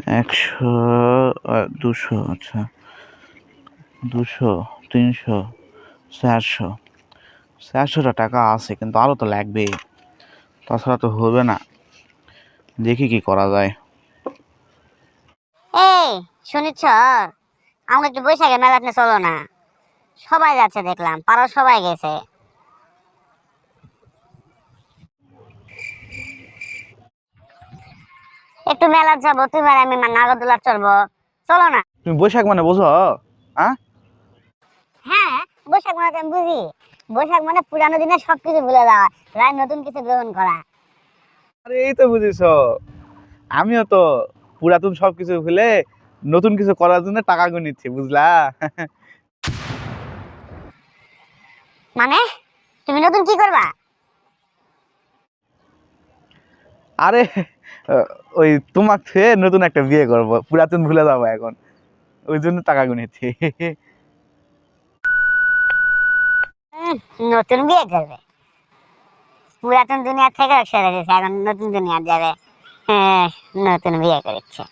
একশো, 200, আচ্ছা, 200, 300, 400, 400টা টাকা আছে, কিন্তু আরও তো লাগবে, তাছাড়া তো হবে না। দেখি কি করা যায়। এই শুনিছ, আমাকে একটু বৈশাখে মেলাতে চলো না। সবাই যাচ্ছে দেখলাম, পাড়ার সবাই গেছে। একটু মেলা যাবো, তুমি আর আমি নাগরদোলা চলবো, চলো না। তুমি বৈশাখ মানে বোঝো? হ্যাঁ, হ্যাঁ, বৈশাখ মানে তো আমি বুঝি। বৈশাখ মানে পুরানো দিনের সবকিছু ভুলে যাওয়া, রায় নতুন কিছু গ্রহণ করা। আরে এই তো বুঝিস, আমিও তো পুরাতন সবকিছু ভুলে নতুন কিছু করার জন্য টাকা গুনিচ্ছি, বুঝলা? মানে তুমি নতুন কি করবা? আরে আহ, ওই তোমার থেকে নতুন একটা বিয়ে করব, পুরাতন ভুলে যাবো এখন, ওই জন্য টাকা গুনিচ্ছি। নতুন বিয়ে করবে? পুরাতন দুনিয়া থেকে সেরে গেছে, এখন নতুন দুনিয়া যাবে। হ্যাঁ, নতুন বিয়ে করেছে।